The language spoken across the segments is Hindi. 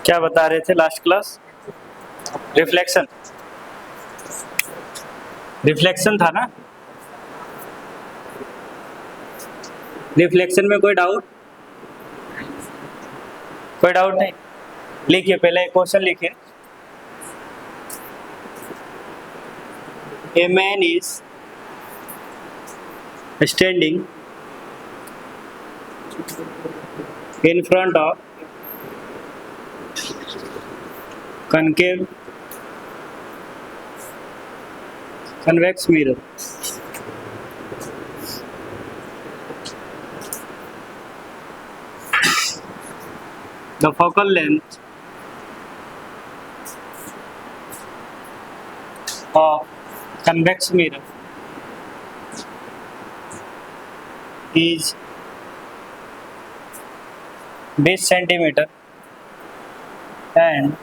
क्या बता रहे थे लास्ट क्लास? रिफ्लेक्शन, रिफ्लेक्शन था ना? रिफ्लेक्शन में कोई डाउट? कोई डाउट नहीं? लिखिए, पहले एक क्वेश्चन लिखिए। A man is standing in front of concave convex mirror. The focal length of convex mirror is 20 centimeter and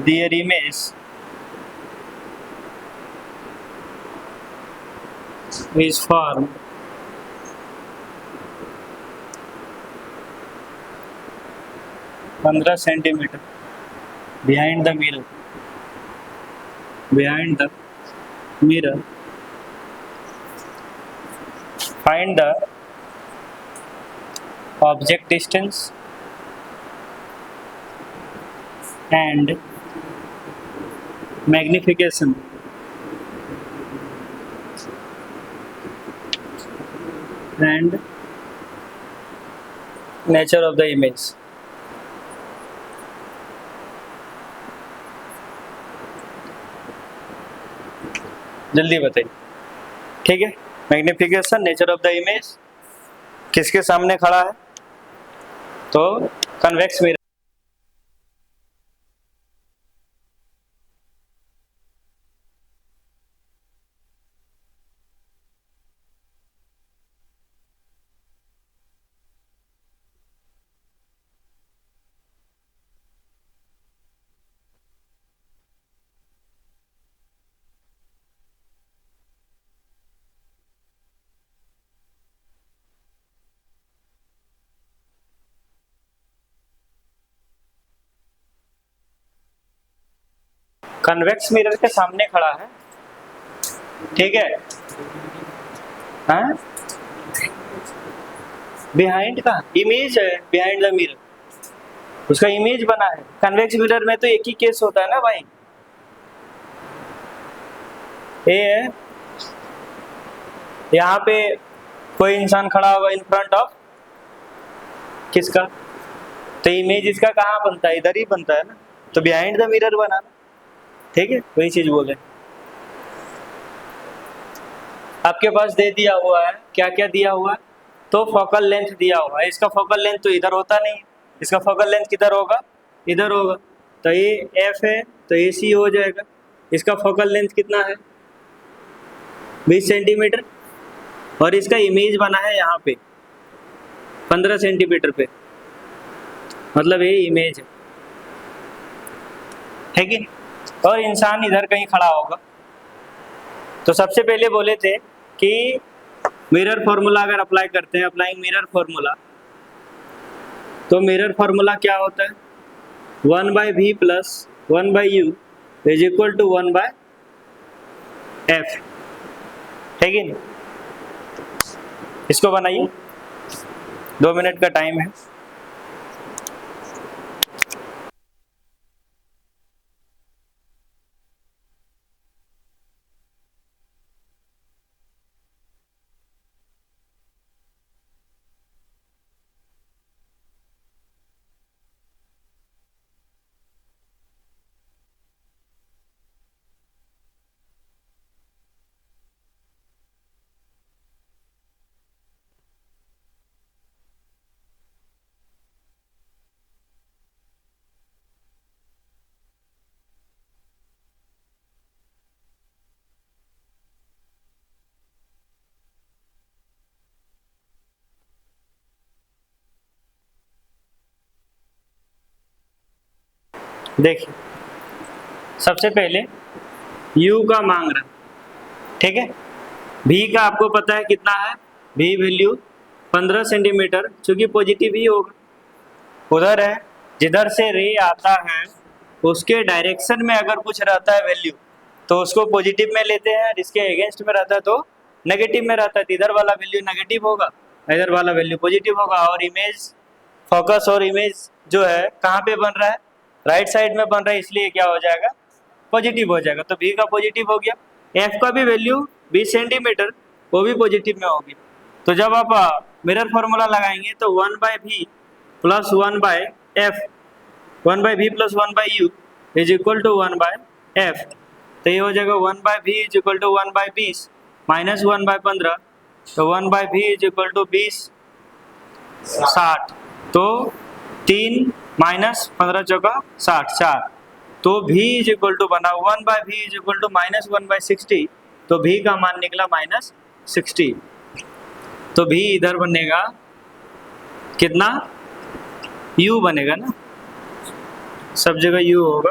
their image is formed पंद्रह centimetre behind the mirror. Behind the mirror, find the object distance and magnification and nature of the image. जल्दी बताइए, ठीक है? Magnification, nature of the image किसके सामने खड़ा है? तो कन्वेक्स मिरर। कन्वेक्स मिरर के सामने खड़ा है, ठीक है? हाँ, बिहाइंड का इमेज है, बिहाइंड द मिरर, उसका इमेज बना है। कन्वेक्स मिरर में तो एक ही केस होता है ना भाई, ये है यहाँ पे कोई इंसान खड़ा होगा इन फ्रंट ऑफ किसका, तो इमेज इसका कहाँ बनता है? इधर ही बनता है ना, तो बिहाइंड द मिरर बना, ठीक है? वही चीज बोले। आपके पास दे दिया हुआ है, क्या क्या दिया हुआ है? तो फोकल लेंथ दिया हुआ है, इसका फोकल लेंथ तो इधर होता नहीं, इसका फोकल लेंथ किधर होगा? इधर होगा, तो ये एफ है तो ए सी हो जाएगा। इसका फोकल लेंथ कितना है? 20 सेंटीमीटर, और इसका इमेज बना है यहाँ पे 15 सेंटीमीटर पे, मतलब ये इमेज है कि? और इंसान इधर कहीं खड़ा होगा। तो सबसे पहले बोले थे कि मिरर फॉर्मूला अगर अप्लाई करते हैं, अप्लाइंग मिरर फॉर्मूला, तो मिरर फॉर्मूला क्या होता है? 1/v plus 1/u is equal to 1/f, है कि नहीं? इसको बनाइए, 2 मिनट का टाइम है। देखिए, सबसे पहले u का मांग रहा, ठीक है? v का आपको पता है कितना है? v वैल्यू 15 सेंटीमीटर, चूंकि पॉजिटिव ही होगा, उधर है जिधर से रे आता है उसके डायरेक्शन में अगर कुछ रहता है वैल्यू तो उसको पॉजिटिव में लेते हैं, इसके अगेंस्ट में रहता है तो नेगेटिव में रहता है। तो इधर वाला वैल्यू नेगेटिव होगा, इधर वाला वैल्यू पॉजिटिव होगा। और इमेज फोकस और इमेज जो है कहाँ पे बन रहा है, राइट साइड में बन रहा है, इसलिए क्या हो जाएगा, पॉजिटिव हो जाएगा। तो v का पॉजिटिव हो गया, f का भी वैल्यू 20 सेंटीमीटर, वो भी पॉजिटिव में होगी। तो जब आप मिरर फॉर्मूला लगाएंगे तो 1/v plus 1/f, 1/v plus 1/u is equal to 1/f। तो ये हो जाएगा 1/v is equal to 1/20 minus 1/15, तो 1/v इज इक्वल टू 20 60, तो 3 माइनस 15 चौका 60 4, तो v इज इक्वल टू बना 1/v is equal to minus 1/60, तो v का मान निकला -60। तो v इधर बनेगा कितना, u बनेगा ना, सब जगह u होगा।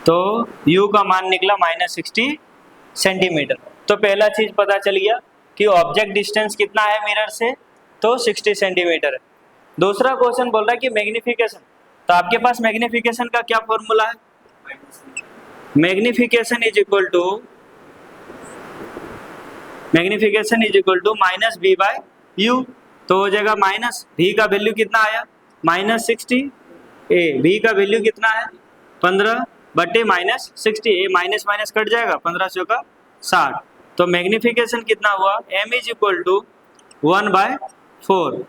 तो u का मान निकला -60 सेंटीमीटर। तो पहला चीज पता चल गया कि ऑब्जेक्ट डिस्टेंस कितना है मिरर से, तो 60 सेंटीमीटर है। दूसरा क्वेश्चन बोल रहा है कि मैग्निफिकेशन, तो आपके पास मैग्निफिकेशन का क्या फॉर्मूला है, magnification is equal to -v/u, तो हो जाएगा माइनस v का वैल्यू कितना आया -60, v का वैल्यू कितना है 15 बटे -60, माइनस माइनस कट जाएगा, 15 चौका 60, तो मैग्निफिकेशन कितना हुआ m इज इक्वल टू 1/4,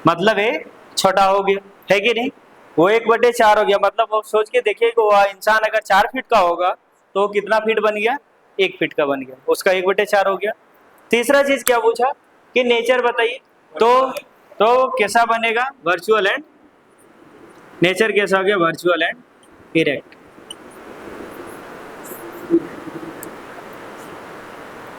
मतलब ये छोटा हो गया है कि नहीं, वो 1/4 हो गया। मतलब वो सोच के देखिए कि वो इंसान अगर 4 फीट का होगा तो कितना फीट बन गया, 1 फीट का बन गया, उसका 1/4 हो गया। तीसरा चीज क्या पूछा कि नेचर बताइए, तो कैसा बनेगा, वर्चुअल एंड, नेचर कैसा हो गया, वर्चुअल एंड इरेक्ट।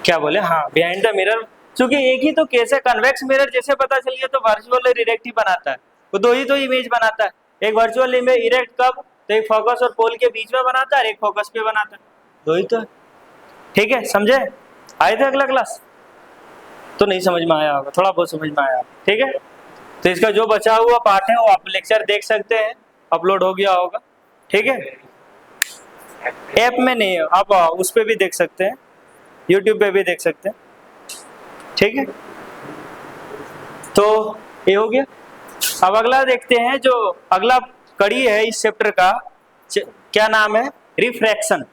क्या बोले, हाँ बिहाइंड द मिरर, क्योंकि एक ही तो केस है, कन्वेक्स मिरर जैसे पता चल गया तो वर्चुअल और इरेक्ट ही बनाता है, वो दो ही तो इमेज बनाता है। एक वर्चुअल इमेज इरेक्ट कब, तो एक फोकस और पोल के बीच में बनाता है और एक फोकस पे बनाता है, दो ही तो है। ठीक है, समझे, आए थे अगला क्लास, तो नहीं समझ में आया होगा, थोड़ा बहुत समझ में आया, ठीक है। तो इसका जो बचा हुआ पार्ट है वो आप लेक्चर देख सकते हैं, अपलोड हो गया होगा, ठीक है। ऐप में नहीं है, आप उस पर भी देख सकते हैं, यूट्यूब पे भी देख सकते हैं, ठीक है। तो ये हो गया। अब अगला देखते हैं, जो अगला कड़ी है इस चैप्टर का, क्या नाम है, रिफ्रैक्शन।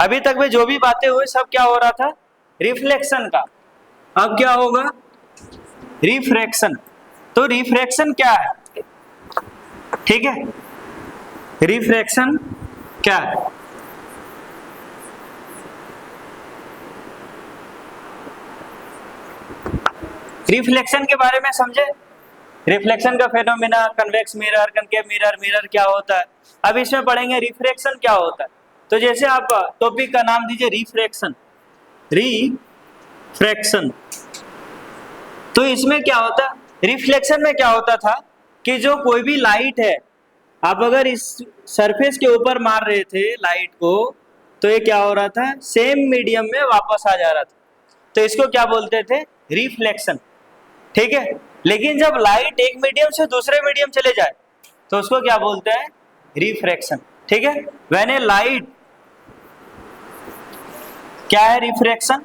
अभी तक में जो भी बातें हुई सब क्या हो रहा था, रिफ्लेक्शन का। अब क्या होगा, रिफ्रैक्शन। तो रिफ्रैक्शन क्या है, ठीक है, रिफ्रैक्शन क्या है, रिफ्लेक्शन के बारे में समझे, रिफ्लेक्शन का phenomena, convex mirror, concave mirror, mirror क्या होता है, अब इसमें पढ़ेंगे रिफ्रैक्शन क्या होता है। तो जैसे आप टॉपिक का नाम दीजिए रिफ्रैक्शन, रिफ्रैक्शन, तो इसमें क्या होता है, रिफ्लेक्शन में क्या होता था कि जो कोई भी लाइट है, आप अगर इस सरफेस के ऊपर मार रहे थे लाइट को, तो ये क्या हो रहा था, सेम मीडियम में वापस आ जा रहा था, तो इसको क्या बोलते थे, रिफ्लेक्शन, ठीक है। लेकिन जब लाइट एक मीडियम से दूसरे मीडियम चले जाए तो उसको क्या बोलते हैं, रिफ्रैक्शन, ठीक है। व्हेन ए लाइट, क्या है रिफ्रैक्शन,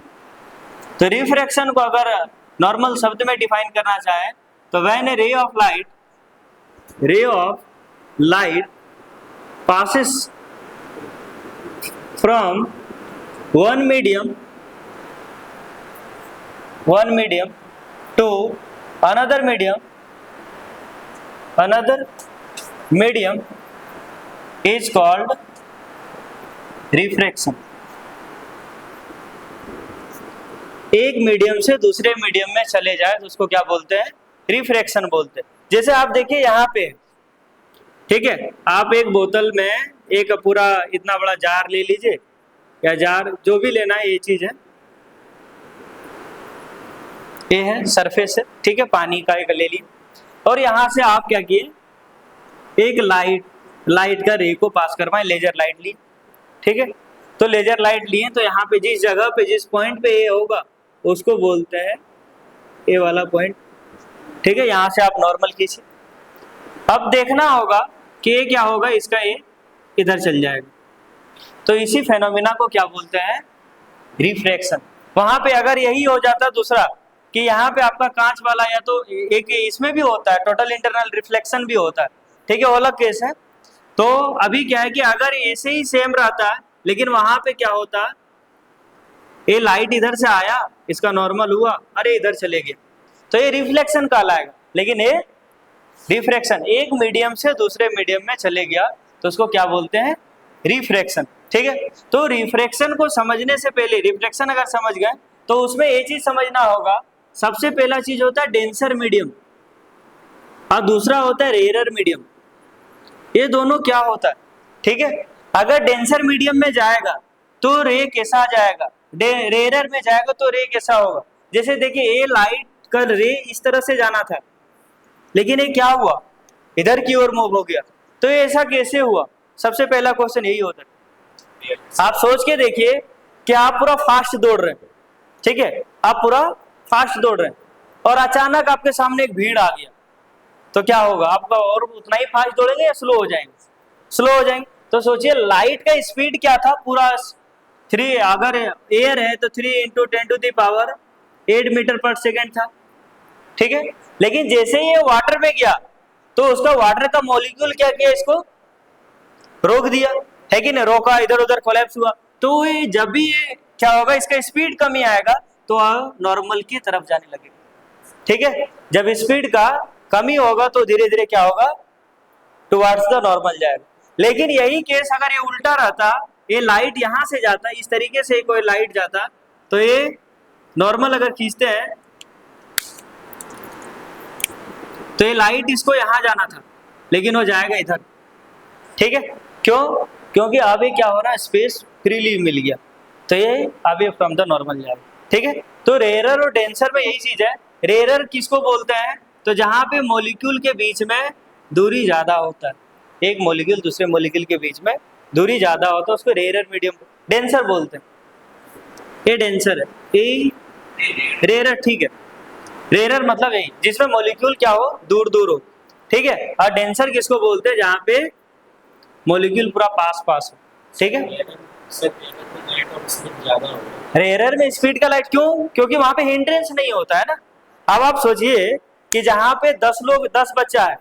तो रिफ्रैक्शन को अगर नॉर्मल शब्द में डिफाइन करना चाहे तो when A ray of light passes from one medium to another medium is called refraction। एक मीडियम से दूसरे मीडियम में चले जाए तो उसको क्या बोलते हैं, रिफ्रैक्शन बोलते हैं। जैसे आप देखिए यहाँ पे, ठीक है, आप एक बोतल में एक पूरा इतना बड़ा जार ले लीजिए, या जार जो भी लेना है, ये चीज है, ये है सरफेस है, ठीक है, पानी का एक ले ली, और यहाँ से आप क्या किए, एक लाइट का रे को पास करवाएं, लेजर लाइट ली, ठीक है। तो लेजर लाइट लिए तो यहाँ पे जिस जगह पे जिस पॉइंट पे ये होगा उसको बोलते हैं ये वाला पॉइंट, ठीक है। यहाँ से आप नॉर्मल खींचिए। अब देखना होगा कि ये क्या होगा, इसका ये इधर चल जाएगा। तो इसी फेनोमेना को क्या बोलते हैं, रिफ्रैक्शन। वहां पे अगर यही हो जाता दूसरा कि यहाँ पे आपका कांच वाला, या तो एक इसमें भी होता है टोटल इंटरनल रिफ्लेक्शन भी होता है, ठीक है, वो अलग केस है। तो अभी क्या है कि अगर ऐसे ही सेम रहता है, लेकिन वहां पे क्या होता, ये लाइट इधर से आया, इसका नॉर्मल हुआ, अरे इधर चले गए, तो ये रिफ्लेक्शन कहलाएगा। लेकिन ये रिफ्रैक्शन, एक मीडियम से दूसरे मीडियम में चले गया, तो उसको क्या बोलते हैं, रिफ्रैक्शन, ठीक है। तो रिफ्रैक्शन को समझने से पहले, रिफ्लेक्शन अगर समझ गए तो उसमें ये चीज समझना होगा, सबसे पहला चीज होता है डेंसर मीडियम और दूसरा होता है रेयरर मीडियम। ये दोनों क्या होता है, ठीक है। अगर डेंसर मीडियम में जाएगा तो रे कैसा जाएगा, रेयरर में जाएगा तो रे कैसा होगा। जैसे देखिए, ये लाइट का रे इस तरह से जाना था, लेकिन ये क्या हुआ, इधर की ओर मूव हो गया। तो ये ऐसा कैसे हुआ, सबसे पहला क्वेश्चन यही होता है। आप सोच के देखिए कि आप पूरा फास्ट दौड़ रहे हैं, ठीक है, आप पूरा फास्ट दौड़ रहे हैं और अचानक आपके सामने एक भीड़ आ गया, तो क्या होगा आपका, और उतना ही फास्ट दौड़ेंगे या स्लो हो जाएंगे, स्लो हो जाएंगे। तो सोचिए लाइट का स्पीड क्या था, पूरा 3, अगर एयर है तो 3 × 10⁸ मीटर पर सेकेंड था, ठीक है। लेकिन जैसे ही ये वाटर में गया तो उसका वाटर का मॉलिक्यूल क्या किया, इसको रोक दिया, है कि नहीं, रोका, इधर उधर कोलैप्स हुआ। तो ये जब भी ये क्या होगा, इसका स्पीड कमी आएगा तो नॉर्मल की तरफ जाने लगेगा, ठीक है। जब स्पीड का कमी होगा तो धीरे धीरे क्या होगा, टुवर्ड्स द नॉर्मल जाएगा। लेकिन यही केस अगर ये उल्टा रहता, ये लाइट यहां से जाता, इस तरीके से कोई लाइट जाता, तो ये नॉर्मल अगर खींचते हैं तो ये लाइट इसको यहां जाना था, लेकिन वो जाएगा इधर, ठीक है। क्यों, क्योंकि अभी क्या हो रहा है, स्पेस फ्रीली मिल गया, तो ये अवे फ्रॉम द नॉर्मल जाएगा, ठीक है। तो रेयरर और डेंसर में यही चीज है। रेयरर किसको बोलते हैं, तो जहां पे मॉलिक्यूल के बीच में दूरी ज्यादा होता है, एक मॉलिक्यूल दूसरे मॉलिक्यूल के बीच में दूरी ज्यादा होता है, उसको रेयरर मीडियम, डेंसर बोलते हैं। ये डेंसर है, ये रेयरर, ठीक है। रेयरर मतलब यही जिसमें मॉलिक्यूल क्या हो, दूर दूर हो, ठीक है। और डेंसर किसको बोलते हैं, जहां पे मॉलिक्यूल पूरा पास पास हो, ठीक है। रेयरर में स्पीड का लाइट, क्यों, क्योंकि वहां पे हिंड्रेंस नहीं होता है ना। अब आप सोचिए कि जहां पे 10 बच्चा है,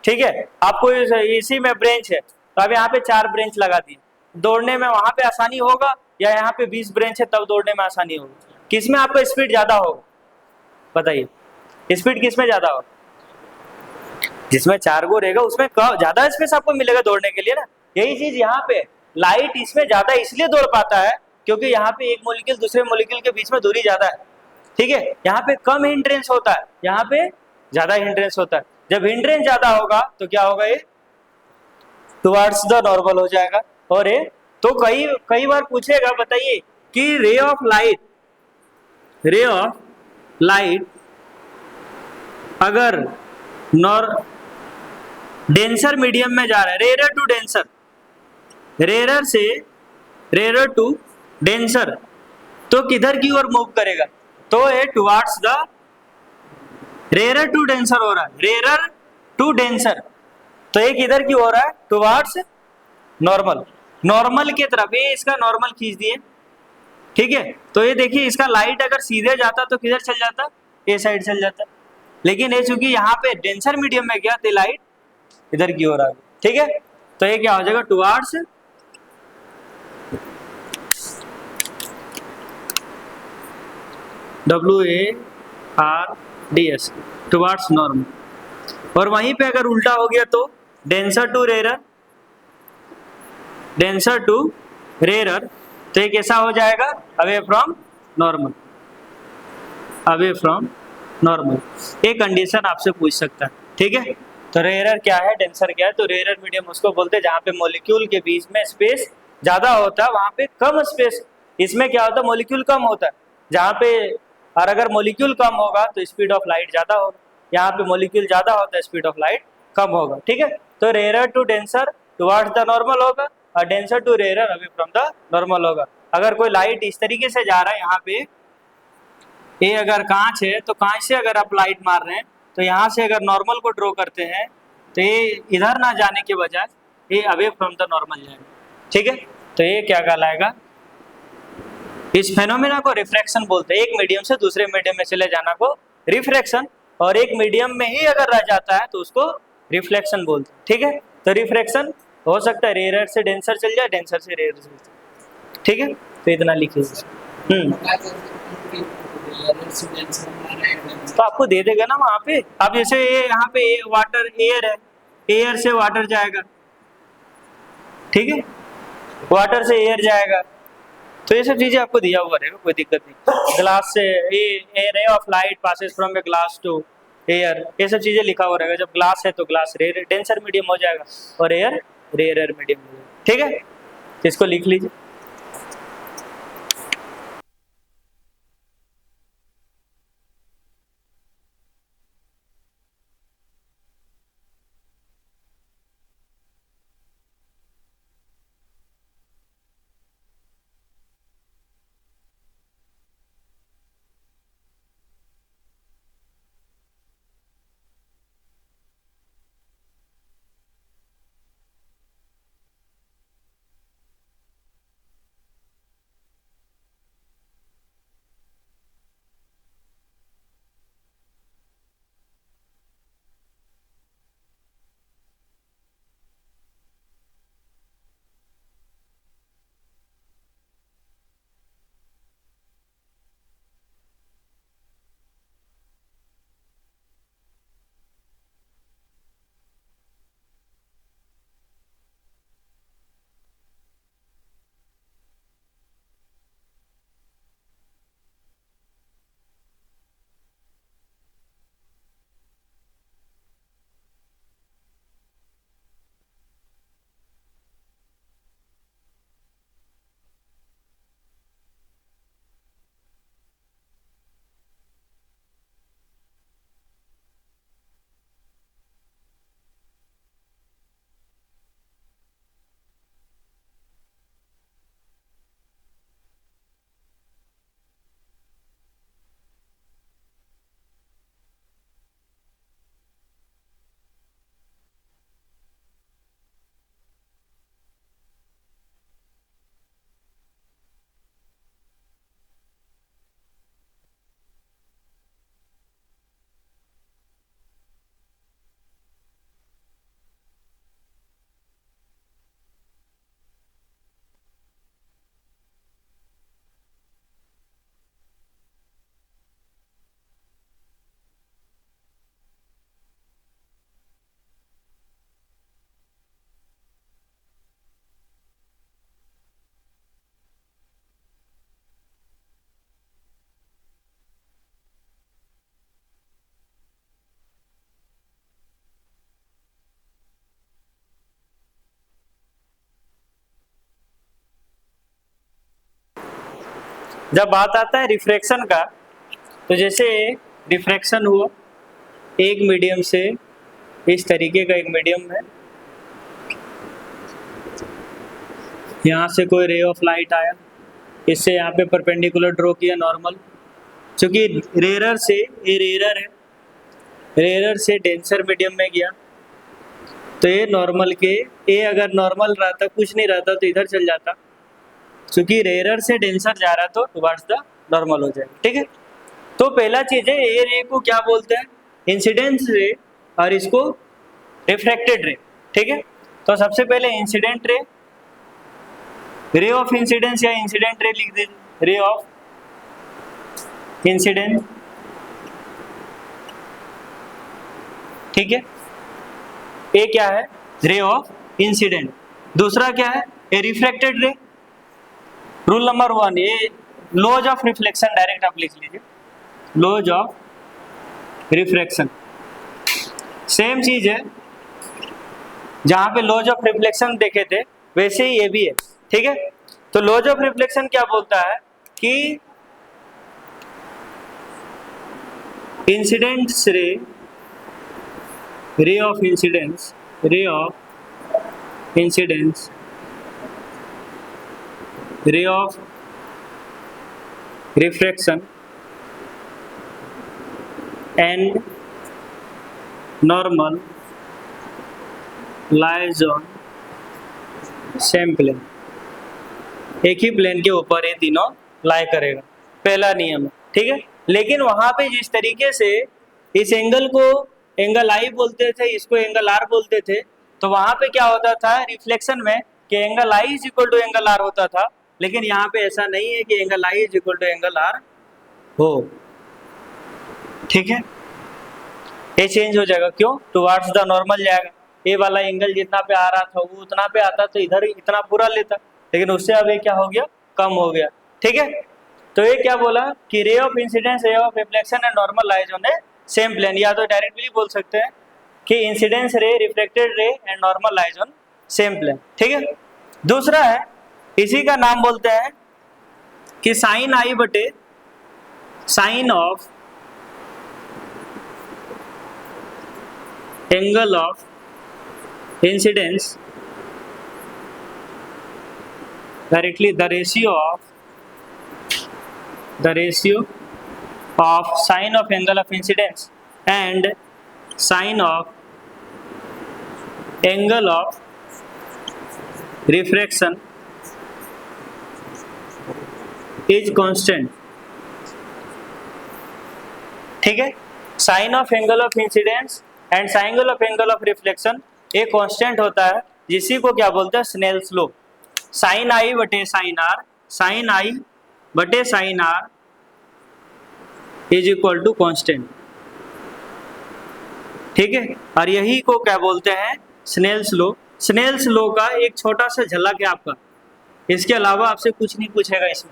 ठीक है, आपको इसी में ब्रेंच है, तो अब यहाँ पे 4 ब्रेंच लगा दिए, दौड़ने में वहां पे आसानी होगा, या यहाँ पे 20 ब्रेंच है तब दौड़ने में आसानी होगी, किसमें आपका स्पीड ज्यादा होगा, बताइए, स्पीड किसमें ज्यादा होगा, जिसमें 4 गो रहेगा उसमें ज्यादा स्पेस आपको मिलेगा दौड़ने के लिए ना। यही चीज यहाँ पे लाइट इसमें ज्यादा इसलिए दौड़ पाता है क्योंकि यहाँ पे एक मॉलिक्यूल दूसरे मॉलिक्यूल के बीच में दूरी ज्यादा है, ठीक है। यहाँ पे कम हिंड्रेंस होता है, यहाँ पे ज्यादा हिंड्रेंस होता है। जब हिंड्रेंस ज्यादा होगा तो क्या होगा, ये टुवर्ड्स द नॉर्मल हो जाएगा। और ये तो कई कई बार पूछेगा, बताइए कि रे ऑफ लाइट अगर डेंसर मीडियम में जा रहा है, रेयर टू डेंसर, रेयर से रेयर टू डेंसर, तो किधर की ओर मूव करेगा, तो ये towards the rare to denser हो रहा है, रेयर टू डेंसर, तो ये किधर की हो रहा है, टुवर्ड्स नॉर्मल, नॉर्मल की तरफ। ये इसका नॉर्मल खींच दिए, ठीक है। तो ये देखिए, इसका लाइट अगर सीधे जाता तो किधर चल जाता, ये साइड चल जाता, लेकिन ये चूंकि यहाँ पे डेंसर मीडियम में गया तो लाइट इधर की ओर आ गई, ठीक है। तो ये क्या हो जाएगा, टुवर्ड्स WARDS, टुवर्ड्स नॉर्मल। और वहीं पे अगर उल्टा हो गया तो denser to rare, denser to rare, तो ये कैसा हो जाएगा, away from normal, away from normal. ये कंडीशन आपसे पूछ सकता है, ठीक है। तो रेयर क्या है, डेंसर क्या है, तो रेयर मीडियम उसको बोलते हैं जहाँ पे मॉलिक्यूल के बीच में स्पेस ज्यादा होता है, वहां पे कम स्पेस, इसमें क्या होता है, मॉलिक्यूल कम होता है जहाँ पे, और अगर मॉलिक्यूल कम होगा तो स्पीड ऑफ लाइट ज्यादा होगा, यहाँ पे मॉलिक्यूल ज्यादा होता है, स्पीड ऑफ लाइट कम होगा, ठीक है। तो rare to denser towards the normal होगा, और denser to rare away from the normal होगा। अगर कोई लाइट इस तरीके से जा रहा है यहाँ पे, ए अगर कांच है तो कांच से अगर आप लाइट मार रहे हैं तो यहाँ से अगर नॉर्मल को ड्रॉ करते हैं तो ये इधर ना जाने के बजाय ये अवे फ्रॉम द नॉर्मल जाएगा, ठीक है। तो ये क्या कहलाएगा, इस फेनोमेना को रिफ्रैक्शन बोलते हैं। एक मीडियम से दूसरे मीडियम में चले जाना को रिफ्रैक्शन, और एक मीडियम में ही अगर रह जाता है तो उसको रिफ्लेक्शन बोलते हैं, ठीक है। तो रिफ्रैक्शन हो सकता है रेयर से डेंसर चल जाए, डेंसर से रेयर चल जाए, ठीक है। तो इतना लिखिए। तो आपको दे देगा ना वहां पे। अब जैसे ये यहाँ पे वाटर एयर है, एयर से वाटर जाएगा, ठीक है, वाटर से एयर जाएगा, तो ये सब चीजें आपको दिया हुआ रहेगा, कोई दिक्कत नहीं। ग्लास से a ray of light passes from a glass to air, ये सब चीजें लिखा हुआ रहेगा। जब ग्लास है तो ग्लास रेयर डेंसर मीडियम हो जाएगा और एयर रेयर मीडियम हो जाएगा, ठीक है। तो इसको लिख लीजिए। जब बात आता है रिफ्रैक्शन का, तो जैसे रिफ्रैक्शन हुआ एक मीडियम से, इस तरीके का एक मीडियम है, यहाँ से कोई रे ऑफ लाइट आया, इससे यहाँ पे परपेंडिकुलर ड्रॉ किया नॉर्मल, क्योंकि रेयरर से ये रेयरर है, रेयरर से डेंसर मीडियम में गया, तो ये नॉर्मल के ए अगर नॉर्मल रहता, कुछ नहीं रहता तो इधर चल जाता, क्योंकि रेयरर से डेंसर जा रहा तो टुवर्ड्स द नॉर्मल हो जाएगा, ठीक है। तो पहला चीज है ए रे को क्या बोलते हैं, इंसिडेंस रे, और इसको रिफ्रैक्टेड रे, ठीक है। तो सबसे पहले इंसिडेंट रे, रे ऑफ इंसिडेंस या इंसिडेंट रे लिख दीजिए, रे ऑफ इंसिडेंस, ठीक है। ए क्या है, रे ऑफ इंसिडेंट। दूसरा क्या है, ए रिफ्रैक्टेड रे। रूल नंबर 1, ये लॉज ऑफ रिफ्लेक्शन, डायरेक्ट आप लिख लीजिए, लॉज ऑफ रिफ्रैक्शन। सेम चीज है, जहां पे लॉज ऑफ रिफ्लेक्शन देखे थे वैसे ही ये भी है, ठीक है। तो लॉज ऑफ रिफ्लेक्शन क्या बोलता है कि इंसिडेंट्स रे, रे of incidence, ray of incidence, ray of refraction and normal lies on same plane, एक ही प्लेन के ऊपर ये तीनों लाई करेगा, पहला नियम है, ठीक है। लेकिन वहां पे जिस तरीके से इस एंगल को एंगल आई बोलते थे, इसको एंगल आर बोलते थे, तो वहां पे क्या होता था रिफ्लेक्शन में कि angle I is equal to angle R होता था, लेकिन यहाँ पे ऐसा नहीं है कि angle I is equal to angle R हो, ठीक है। ये चेंज हो जाएगा, क्यों? टुवार्ड्स द नॉर्मल जाएगा, ये वाला एंगल जितना पे आ रहा था वो उतना पे आता तो इधर इतना पूरा लेता, लेकिन उससे अब ये क्या हो गया, कम हो गया, ठीक है। तो ये क्या बोला कि ray of incidence, ray of reflection and normal lies on a same plane, या तो डायरेक्टली बोल सकते हैं कि incidence ray, reflected ray and normal lies on same plane, ठीक है। दूसरा है, इसी का नाम बोलते हैं कि साइन आई बटे sine of angle of incidence, directly the ratio of sine of angle of incidence and sine of angle of refraction is constant, ठीक है। Sine of angle of incidence and sine of angle of reflection एक कांस्टेंट होता है, जिसी को क्या बोलते हैं, स्नेल्स लॉ। साइन आई बटे साइन आर, साइन आई बटे sine R is equal to constant, ठीक है। और यही को क्या बोलते हैं, स्नेल्स लॉ। स्नेल्स लॉ का एक छोटा सा झलक है आपका, इसके अलावा आपसे कुछ नहीं पूछेगा इसमें।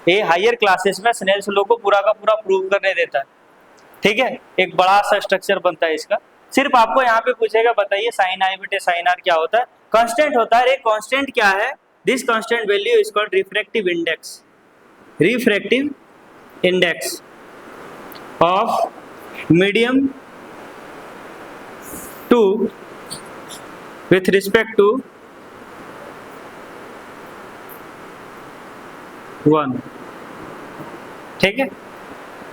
ये हायर क्लासेस में स्नेल्स लॉ को पूरा का पूरा प्रूव करने देता है, ठीक है। एक बड़ा सा स्ट्रक्चर बनता है इसका, सिर्फ आपको यहाँ पे पूछेगा बताइए साइन आई बटे साइन आर क्या होता है, कांस्टेंट होता है। एक कांस्टेंट क्या है, this constant value is called refractive index, refractive index of medium two with respect to 1, ठीक है।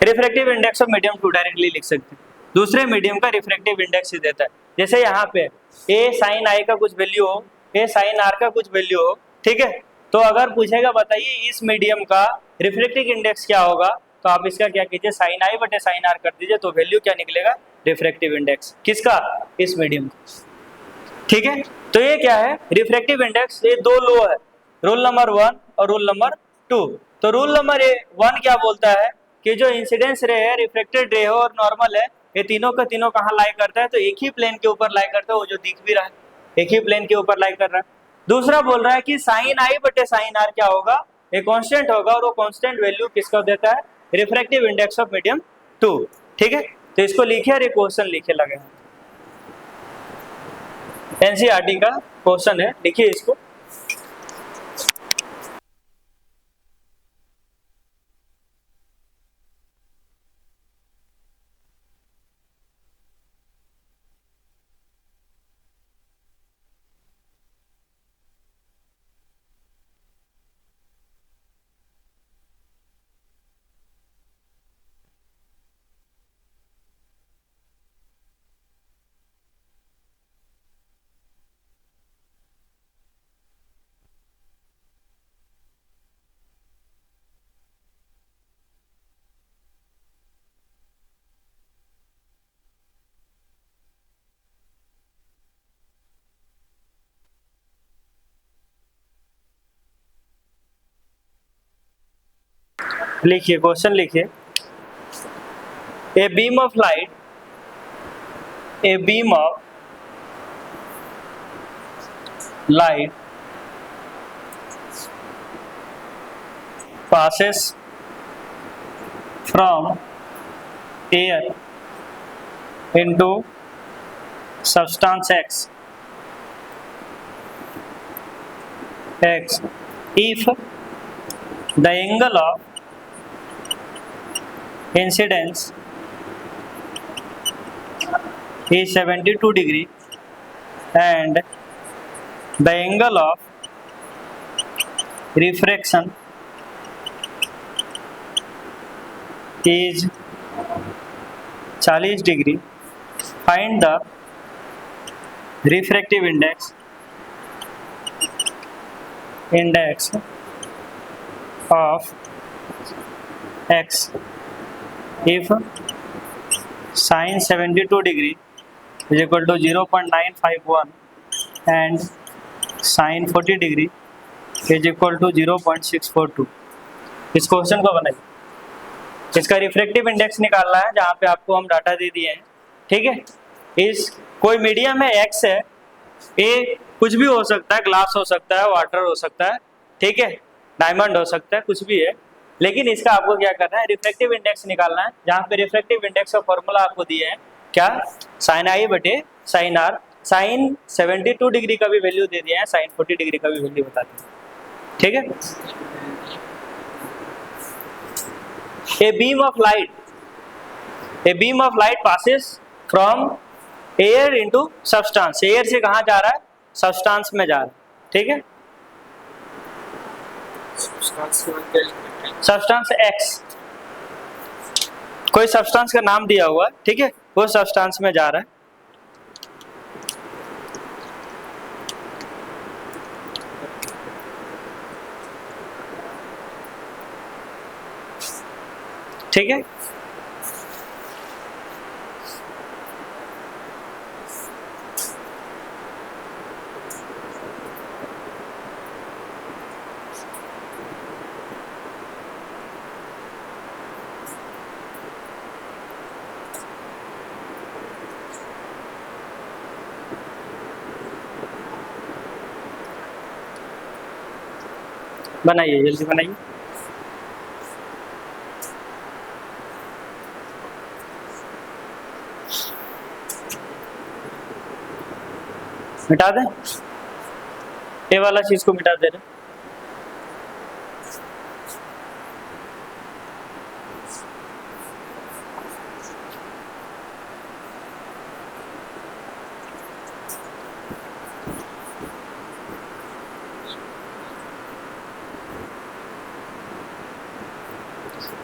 Refractive index of medium two directly लिख सकते हैं, दूसरे मीडियम का रिफ्रैक्टिव इंडेक्स ही देता है। जैसे यहाँ पे ए साइन आई का कुछ वैल्यू हो, ए साइन आर का कुछ वैल्यू हो, ठीक है। तो अगर पूछेगा बताइए इस मीडियम का रिफ्रैक्टिव इंडेक्स क्या होगा, तो आप इसका क्या कीजिए, साइन आई बटे साइन आर कर दीजिए, तो वैल्यू क्या निकलेगा, रिफ्रैक्टिव इंडेक्स, किसका, इस मीडियम का, ठीक है। तो ये क्या है, रिफ्रैक्टिव इंडेक्स, ये दो लॉ है, रूल नंबर 1 और रूल नंबर 2। तो रूल नंबर 1 क्या बोलता है कि जो इंसिडेंस रे है, रिफ्लेक्टेड रे हो और नॉर्मल है, ये तीनों का तीनों कहाँ लाई करता है, तो एक ही प्लेन के ऊपर लाई करता है, वो जो दिख भी रहा है एक ही प्लेन के ऊपर लाई कर रहा है। दूसरा बोल रहा है कि साइन आई बटे साइन आर क्या होगा, एक कांस्टेंट होगा, और वो कांस्टेंट वैल्यू किसका देता है, रिफ्रैक्टिव इंडेक्स ऑफ मीडियम 2, ठीक है। तो इसको लिखे और एक क्वेश्चन लिखे लगे हैं, एनसीईआरटी का क्वेश्चन है, लिखिए इसको। लिखिए क्वेश्चन लिखिए, a beam of light, a beam of light passes from air into substance X if the angle of incidence is 72 degree and the angle of refraction is 40 degree, find the refractive index of x if sin 72 degree is equal to 0.951 and sin 40 degree is equal to 0.642। इस क्वेश्चन को बनाइए, इसका रिफ्रैक्टिव इंडेक्स निकालना है जहाँ पे आपको हम डाटा दे दिए हैं, ठीक है। इस कोई मीडियम है x है, ए कुछ भी हो सकता है, ग्लास हो सकता है, वाटर हो सकता है, ठीक है, डायमंड हो सकता है, कुछ भी है, लेकिन इसका आपको क्या करना है, रिफ्रैक्टिव इंडेक्स निकालना है, जहाँ पे रिफ्रैक्टिव इंडेक्स का फॉर्मूला आपको दिए हैं क्या, साइन आई बटे साइन आर। साइन 72 डिग्री का भी वैल्यू दे दिया है, साइन 40 डिग्री का भी वैल्यू बता दिया, ठीक है। A beam of light passes from air into substance. Air से कहाँ जा रहा है, सब्सटेंस में जा रहा है, ठीक है। सब्सटेंस एक्स, कोई सब्सटेंस का नाम दिया हुआ है, ठीक है, वो सब्सटेंस में जा रहा है, ठीक है। बनाइए, जल्दी बनाइए। मिटा दें, ये वाला चीज को मिटा दे रहे।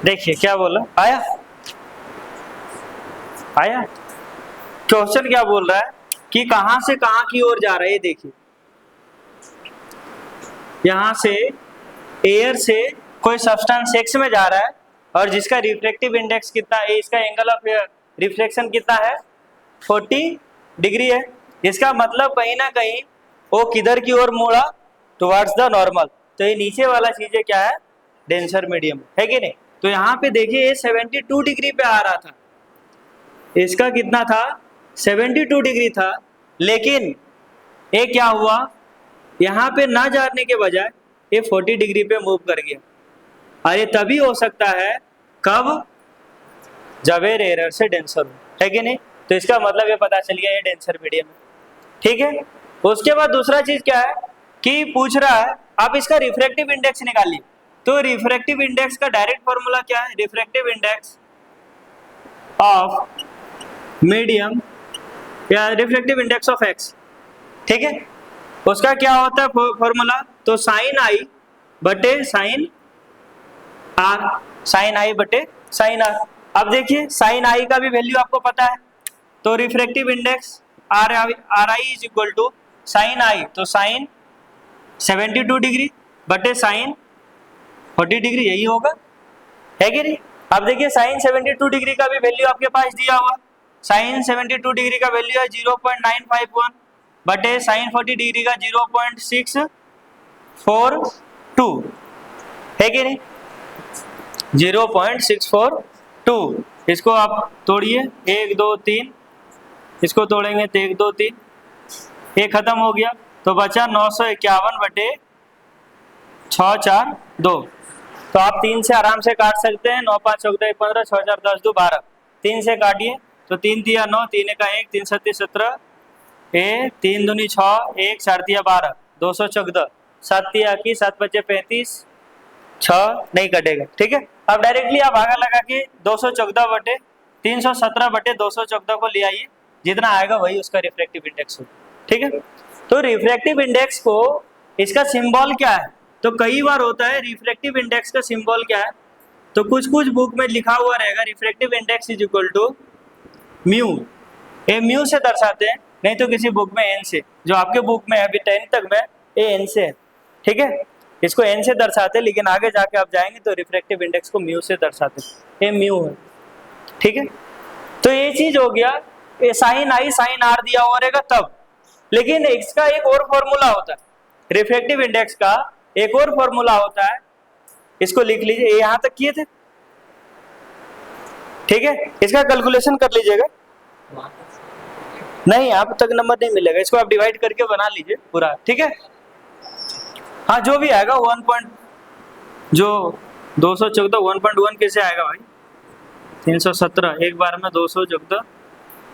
देखिए क्या बोला, आया क्वेश्चन क्या बोल रहा है कि कहां से कहां की ओर जा रहा है। देखिए यहां से एयर से कोई सब्सटेंस एक्स में जा रहा है और जिसका रिफ्रैक्टिव इंडेक्स कितना है, इसका एंगल ऑफ रिफ्लेक्शन कितना है, 40 डिग्री है। इसका मतलब कहीं ना कहीं वो किधर की ओर मुड़ा, टुवर्ड्स द नॉर्मल। तो ये नीचे वाला चीजें क्या है, डेंसर मीडियम है कि नहीं। तो यहाँ पे देखिए 72 डिग्री पे आ रहा था, इसका कितना था, 72 डिग्री था, लेकिन ये क्या हुआ, यहाँ पे ना जाने के बजाय ये 40 डिग्री पे मूव कर गया। अरे तभी हो सकता है कब, जब एरर से डेंसर हो, है कि नहीं। तो इसका मतलब ये पता चल गया ये डेंसर मीडियम है, ठीक है। उसके बाद दूसरा चीज क्या है कि पूछ रहा है आप इसका रिफ्रैक्टिव इंडेक्स निकालिए। तो रिफ्रैक्टिव इंडेक्स का डायरेक्ट फॉर्मूला क्या है, रिफ्रैक्टिव इंडेक्स ऑफ मीडियम या रिफ्रैक्टिव इंडेक्स ऑफ एक्स, ठीक है। उसका क्या होता है फॉर्मूला, तो साइन आई बटे साइन आर, साइन आई बटे साइन आर। अब देखिए साइन आई का भी वैल्यू आपको पता है, तो refractive index r i is equal to sine i, तो साइन 72 डिग्री बटे साइन 40 डिग्री, यही होगा, है कि नहीं। अब देखिए साइन 72 डिग्री का भी वैल्यू आपके पास दिया हुआ, साइन 72 डिग्री का वैल्यू है 0.951 बटे साइन 40 डिग्री का 0.642, है कि नहीं, 0.642। इसको आप तोड़िए, 1 2 3, इसको तोड़ेंगे तो 1 2 3, ये खत्म हो गया, तो बचा 951 बटे 6 4 2। तो आप 3 से आराम से काट सकते हैं, 9 5 14 15, 6 4 10 2 12, 3 से काटिए, तो 3 तिया 9, 3 का 1, 3 7 17, 3 दूनी 6, 1 4 तिया 12, 214, 7 तिया 21, 7 बचे 35, 6 नहीं कटेगा, ठीक है। अब डायरेक्टली आप आगे लगा के 214 बटे 317 बटे 214 को ले आइए, जितना आएगा वही उसका रिफ्रैक्टिव इंडेक्स होगा, ठीक है। तो रिफ्रैक्टिव इंडेक्स को, इसका सिंबल क्या है, तो कई बार होता है रिफ्रैक्टिव इंडेक्स का सिंबल क्या है, तो कुछ कुछ बुक में लिखा हुआ रहेगा refractive index is equal to mu, ये म्यू से दर्शाते हैं, नहीं तो किसी बुक में एन से, जो आपके बुक में है अभी 10 तक में ये एन से है, ठीक है, इसको एन से दर्शाते हैं, लेकिन आगे जाके आप जाएंगे तो रिफ्रैक्टिव इंडेक्स को म्यू से दर्शाते हैं, ये म्यू है, ठीक है। तो ये चीज हो गया, ये साइन आई साइन आर दिया हुआ रहेगा तब, लेकिन इसका एक और फॉर्मूला होता है, रिफ्रैक्टिव इंडेक्स का एक और फॉर्मूला होता है, इसको लिख लीजिए, यहां तक किए थे, ठीक है, इसका कैलकुलेशन कर लीजिएगा, नहीं आप तक नंबर नहीं मिलेगा, इसको आप डिवाइड करके बना लीजिए पूरा, ठीक है। हाँ जो भी आएगा 1.1 कैसे आएगा भाई, 317 एक बार में 200 +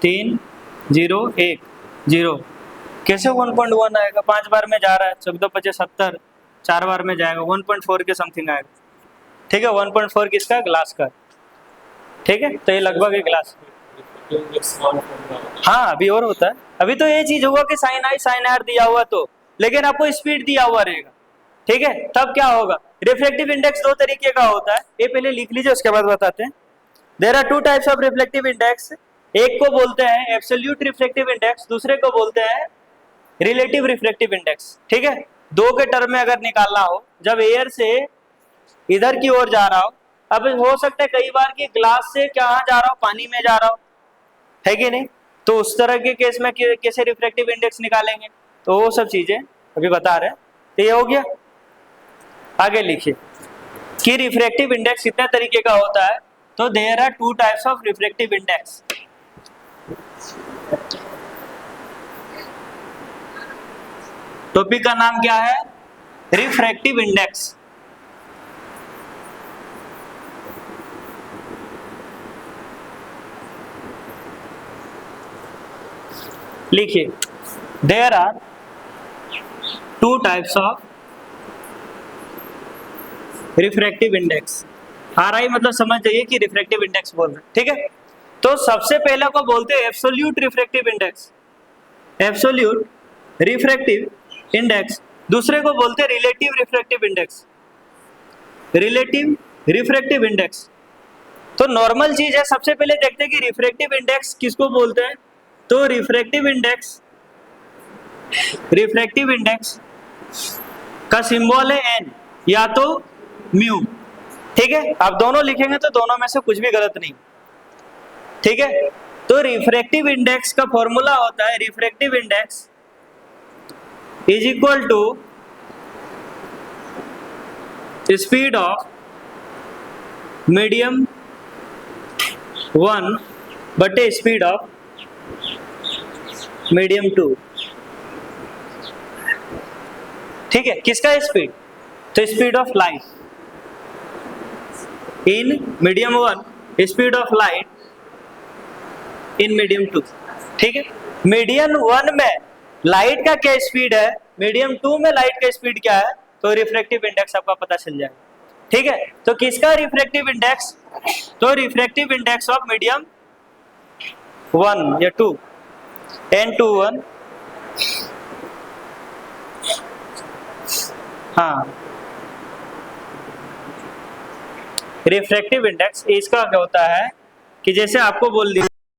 3 0 1 0 कैसे 1.1 आएगा, 5 बार में जा रहा है, 14 × 75 4 बार में जाएगा, 1.4 के समथिंग आएगा, ठीक है, 1.4 किसका, ग्लास का, ठीक है, तो ये लगभग एक ग्लास, हाँ अभी और होता है, अभी तो ये चीज होगा कि साइन आई साइन आर दिया हुआ तो, लेकिन आपको स्पीड दिया हुआ रहेगा, ठीक है, तब क्या होगा, रिफ्रैक्टिव इंडेक्स दो तरीके का होता है, ये पहले लिख लीजिए उसके बाद बताते हैं। There are 2 types of reflective index, एक को बोलते हैं एब्सोल्यूट रिफ्लेक्टिव इंडेक्स, दूसरे को बोलते हैं रिलेटिव रिफ्लेक्टिव इंडेक्स, ठीक है। दो के टर्म में अगर निकालना हो, जब एयर से इधर की ओर जा रहा हो, अब हो सकता है कई बार कि ग्लास से कहाँ जा रहा हो, पानी में जा रहा हो, है कि नहीं, तो उस तरह के केस में कैसे रिफ्रैक्टिव इंडेक्स निकालेंगे, तो वो सब चीजें अभी बता रहे हैं, तो ये हो गया। आगे लिखिए कि रिफ्रैक्टिव इंडेक्स कितने तरीके का होता है, तो there are 2 types of refractive index, topic का नाम क्या है, रिफ्रैक्टिव इंडेक्स, लिखिए there are 2 types of refractive index, RI मतलब समझ जाइए कि रिफ्रैक्टिव इंडेक्स बोल रहे हैं, ठीक है। तो सबसे पहले को बोलते हैं absolute refractive index, absolute refractive index, दूसरे को बोलते हैं relative refractive index, relative refractive index. तो नॉर्मल चीज है, सबसे पहले देखते हैं कि रिफ्रैक्टिव इंडेक्स किसको बोलते हैं, तो रिफ्रैक्टिव इंडेक्स का सिंबल है n या तो म्यू, ठीक है, आप दोनों लिखेंगे तो दोनों में से कुछ भी गलत नहीं, ठीक है। तो रिफ्रैक्टिव इंडेक्स का फॉर्मूला होता है, refractive index is equal to speed of medium 1 बटे स्पीड ऑफ मीडियम 2, ठीक है, किसका स्पीड, तो speed of light in medium 1, speed of light in medium 2, ठीक है। मीडियम 1 में लाइट का क्या स्पीड है, मीडियम 2 में लाइट का स्पीड क्या है, तो रिफ्रैक्टिव इंडेक्स आपका पता चल जाएगा, ठीक है। तो किसका रिफ्रैक्टिव इंडेक्स, तो रिफ्रैक्टिव इंडेक्स ऑफ मीडियम 1 या 2 n21, हाँ रिफ्रैक्टिव इंडेक्स इसका क्या होता है कि जैसे आपको बोल दिया